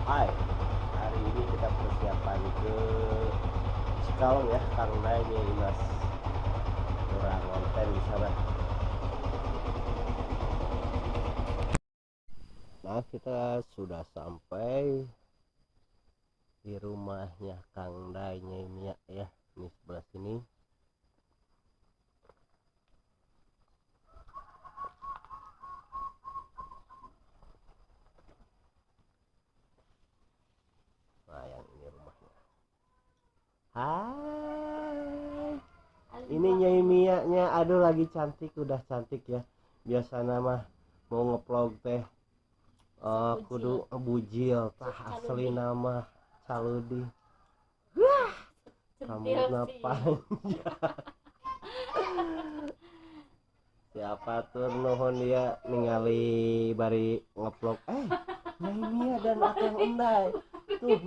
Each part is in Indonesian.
Hai, hari ini kita persiapan ke Cikalong ya, karena Imas kurang konten di sana. Nah, kita sudah sampai di rumahnya Kang Dainya ini ya, ini sebelah sini. Nah, yang ini rumahnya. Hai. Ini Nyai Mia-nya, aduh lagi cantik, udah cantik ya. Biasa nama mau ngevlog teh kudu bujil, tah asli nama Caludi. Kamu ngapain? Siapa tuh nuhun dia ningali bari ngevlog Nyai Mia dan Akang Endai tuh ya,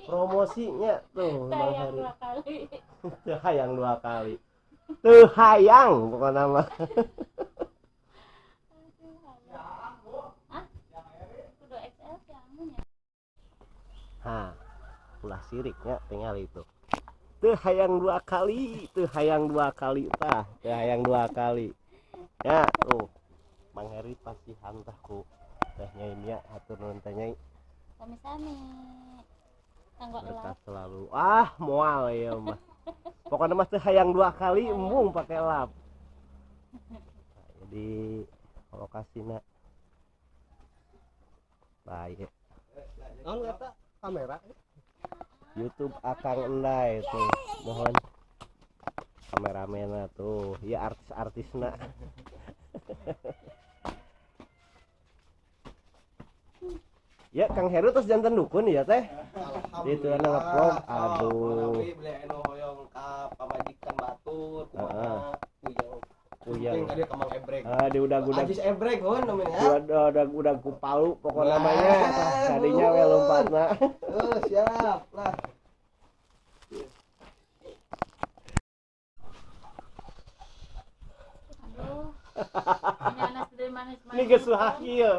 promosinya tuh Bang Heri. Tuh hayang 2 kali tuh hayang pokoknya mah. Hah, ulah siriknya tinggal itu tuh hayang 2 kali, tuh hayang 2 kali tah, tuh hayang 2 kali ya. Tuh Bang Heri pasti hantah ku teh Nyai Mia, hatur nuhun teh Nyai. Sami-sami. Berkah selalu. Moal ya mah. Pokoknya mah teh hayang 2 kali embung pakai lap. Nah, jadi lokasinya baik. Anu eta kamera YouTube Akang Endai tuh, mohon kameramena tuh, ya artis-artisna. Ya Kang Heru terus jantan dukun ya teh. Itu ana ngevlog, aduh. beli eno hoyong ka pamajikan batur Heeh. Puyang tadi kemang ebrek. Di udah Ajis ebrek hon namanya. udah ku palu pokoknya namanya. Tadinya we lompatna. Siap lah. Aduh. Ini anak sedih manis-manis. Ini geus laki ya.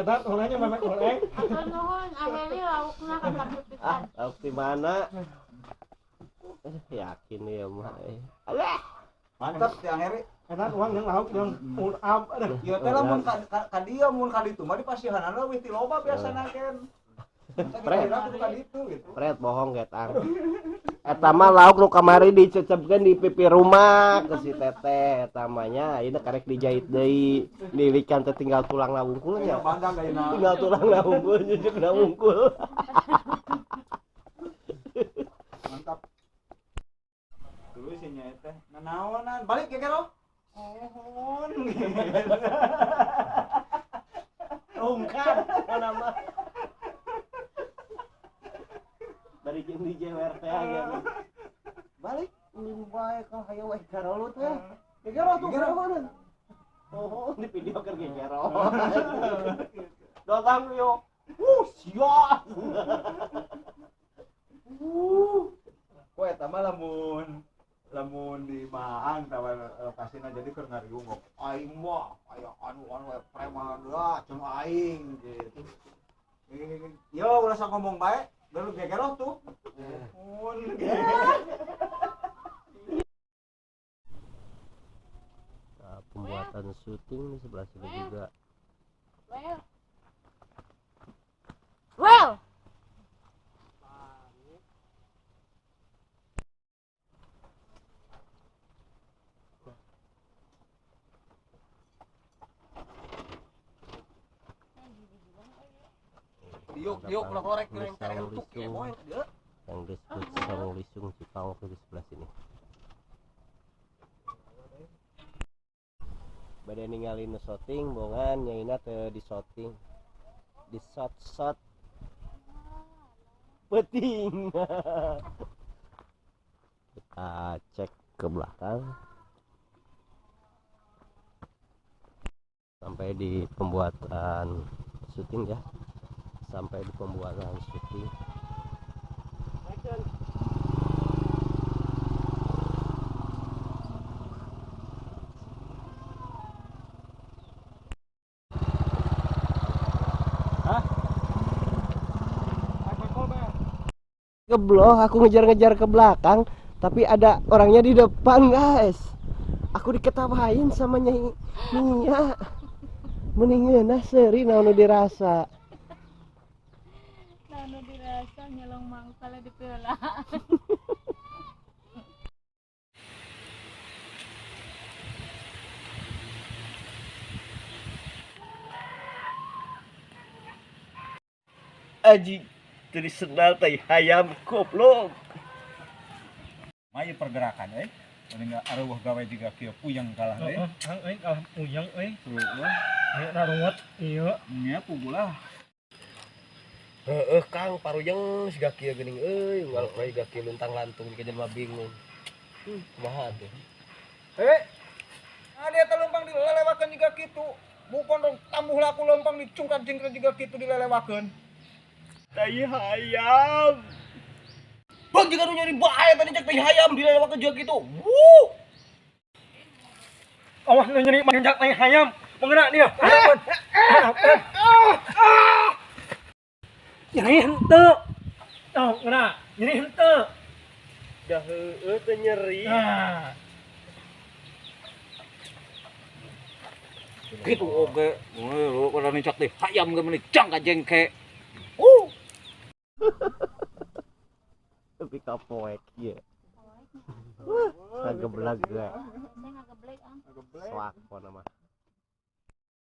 Eta orangnya memek goreng. Atur nuhun, Ameli laukna kan takut pisan. Lauk di mana? Yakin ya mah. Alah. Mantap Tiang Heri. Eta uang yang lauk yang am aduh. Ieu teh lamun ka dieu mun ka ditu mah di pasihanana leuwih ti loba biasana ken. Pret. Ka ditu gitu. Pret bohong getar. Eta mah lauk nu kamari dicecepkeun di pipi rumah ke si teteh eta mah nya ieu karek dijahit deui. Dilikan teh tinggal tulangna wungkul nya. Bangga gaina. Tinggal tulangna wungkul nyucukna wungkul. Mantap. Dulu sih nya teh nanaonan balik ya kero. Ohon. Ungkap mana mah. Bari jeung di jewer teh aya. Balik nu bae ka hayo we karo lu teh. Gegero tuh gerawanan. Oh, di video keur gegero. Datang yo. Siap. Koe eta mah lamun di Maang tawa lokasina jadi keur ngariung aing mah aya anu preman lah jeung aing gitu. Yo ulah sok ngomong bae, baru gegero tuh. Nah, pembuatan syuting di sebelah sini juga. Well. Yuk korek yang untuk ya boy dia. Yang disebut Sang Lisung Cikalong di sebelah sini. Bade ningali nu shooting bongan nyaina teu di shooting. Di shot penting. Kita cek ke belakang sampai di pembuatan syuting ya, sampai di pembuatan syuting. Geblok, aku ngejar-ngejar ke belakang, tapi ada orangnya di depan, guys. Aku diketawain sama Nyai Nia. Mendingan seri naon nu dirasa. Nanu dirasa nyelong mangkal di pela. Aji jadi sendal teh hayam goblok. Maya pergerakan paling enggak areuh gawe juga kieu puyeng kalah kalah puyeng ayo narungut ieu nya pugulah. Kang paruyeng siga kieu geuning euy, unggal we siga kieu luntang lantung ke jelema bingung. Kumaha tuh? Dia lempang dilelewakeun juga kitu. Bukan dong tambuh laku lempang dicungkat jengkret juga kitu dilelewakeun. Tai hayam. Bang jika nu nyari bae tadi cek tai hayam dilelewakeun juga kitu. awas nu nyeri manjak teh hayam mengeuna dia nyeri henteu ngeuna nyeri henteu Da heueuh teh nyeri. Gitu oge. Lu pada nicak teh hayam ge meuni jangka jengke. Tapi kapoek ieu. Ngageblag ge. Saya nggak geblek, Ang. Swak pona mah.